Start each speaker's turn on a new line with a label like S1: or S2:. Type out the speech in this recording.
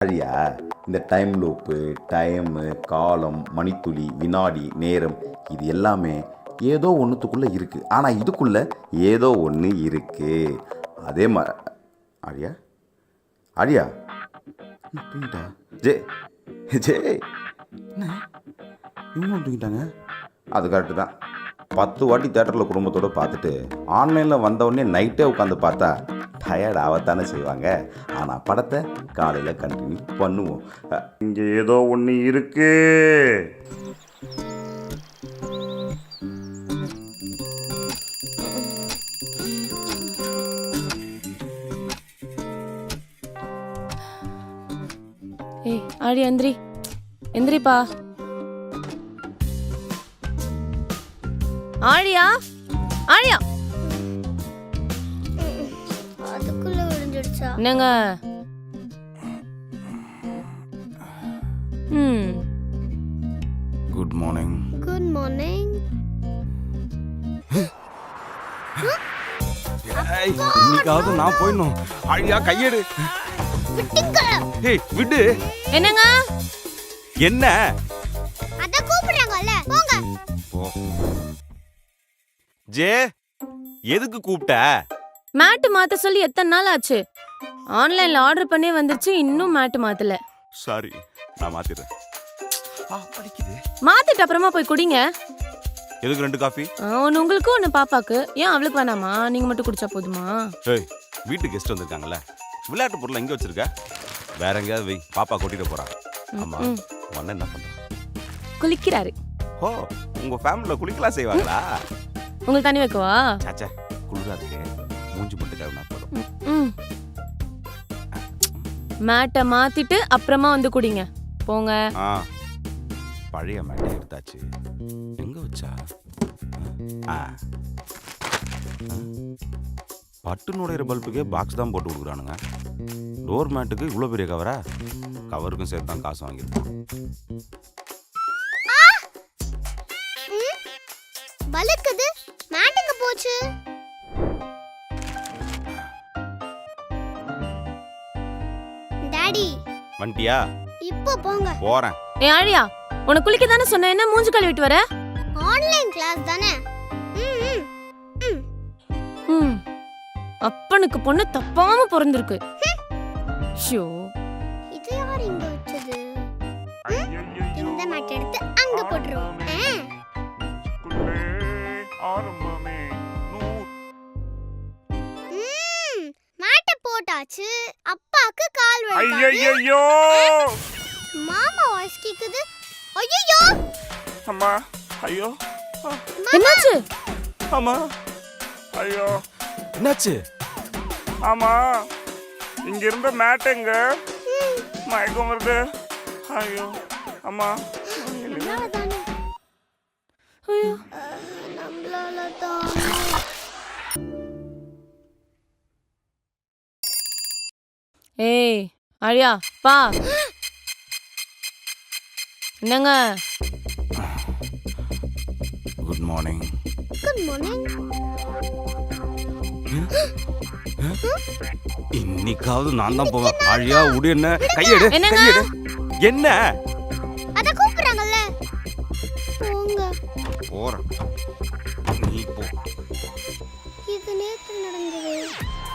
S1: சரியா? இந்த time loop, time, காலம், மணித்துளி, வினாடி, நேரம் இது எல்லாமே ஏதோ ஒன்றுத்துக்குள்ளே இருக்குது. ஆனால் இதுக்குள்ளே ஏதோ ஒன்று இருக்குது. அதே மாதிரி ஆரியா ஆரியா தூங்கிட்டா? ஜே ஜே என்ன இவங்களும் தூங்கிட்டாங்க? அது கரெக்டு தான். 10 வாட்டி தேட்டரில் குடும்பத்தோடு பார்த்துட்டு ஆன்லைனில் வந்தவுடனே நைட்டே உட்காந்து பார்த்தா டயர்ட் ஆகத்தானே செய்வாங்க. ஆனால் படத்தை காலையில் கண்டினியூ பண்ணுவோம். இங்கே ஏதோ ஒன்று இருக்கு.
S2: ஏய் ஆடி எந்திரி எந்திரிப்பா. ஆழியா ஆழியா
S3: அதுக்குள்ள விழுந்துடுச்சா?
S2: என்னங்க?
S1: Good morning.
S3: Good morning.
S4: இன்னைக்காவது நான் போயிடணும். ஆழியா கையெடு. ஏய் விடு.
S2: என்னங்க?
S4: என்ன?
S3: அத கூப்பிடுறாங்கல்ல, போங்க.
S4: போ. ஜே எதுக்கு கூப்பிட்ட?
S2: மேட் மாத்த சொல்லி எத்தனை நாள் ஆச்சு? ஆன்லைன்ல ஆர்டர் பண்ணி வந்துருச்சு, இன்னும் மேட் மாத்தல.
S4: சாரி, நான் மாத்திடுறேன். படிக்குது.
S2: மாத்திட்டு அப்புறமா போய் குடிங்க.
S4: எதுக்கு 2 காஃபி?
S2: ஒன்னு உங்களுக்கு ஒன்னு பாப்பாக்கு. ஏன் அவளுக்கு வேணாமா? நீங்க மட்டும் குடிச்சா போதுமா?
S4: ஏய் வீட்டு கெஸ்ட் வந்திருக்காங்கல்ல, விளையாட்டு பொருள் எங்க வச்சிருக்க? வேற எங்கேயாவது வை, பாப்பா கொட்டிட போறா. ஆமா உன்ன என்ன பண்ற?
S2: குளிக்கிறாரு.
S4: ஓ உங்க ஃபேமிலில குளிக்கலாம் செய்வாங்களா?
S2: உங்களுக்கு தண்ணி வைக்கவா?
S4: சாச்சா குளிரா இருக்கு, மூஞ்சி மட்டும் கழுவினா போதும்.
S2: மேட்டை மாத்திட்டு அப்புறமா வந்து குடிங்க போங்க.
S4: பழைய மேட்டை எடுத்தாச்சு. எங்க வச்சா? பட்டு நுழையிற பல்புக்கே பாக்ஸ் தான் போட்டு கொடுக்குறானுங்க. டோர் மேட்டுக்கு இவ்வளோ பெரிய கவரா? கவருக்கும் சேர்த்து தான் காசு வாங்கியிருக்கோம்.
S3: வழுக்குது. மேட்டுங்க போச்சு. டாடி
S4: வண்டியா?
S3: இப்போ போங்க.
S4: போறேன்.
S2: ஏ ஆழியா, உனக்கு குளிக்க தானே சொன்னேன், என்ன மூஞ்சி கழுவிட்டு வர?
S3: ஆன்லைன் கிளாஸ் தானே.
S2: அப்பனுக்கு பொண்ணு தப்பாம பிறந்திருக்கு. ஷோ
S3: இது யார் இங்க வச்சது? இந்த மேட் எடுத்து அங்க போடுறோம். மேட்ட போட்டாச்சு. அப்பாக்கு கால் வலி.
S4: ஐயோ
S3: மாமா வாய்ஸ் கேக்குது. ஐயோ
S4: அம்மா, ஐயோ
S2: என்னாச்சு?
S4: அம்மா, ஐயோ என்னாச்சு?
S5: ஆமா, இங்க இருந்த மேட்டுங்க மயக்கம் வருது. ஐயோ அம்மா,
S3: நம்மளால தான்.
S2: ஏய் ஆழியா பா. என்னங்க?
S4: Good morning.
S3: Good morning.
S4: இன்னைக்காவது நான் தான் போவேன். ஆழியா உடு. என்ன கையெடு,
S2: என்னங்க?
S4: கையெடு. என்ன?
S3: அத கூப்பிடுறாங்கல்ல, போங்க.
S4: போறேன்.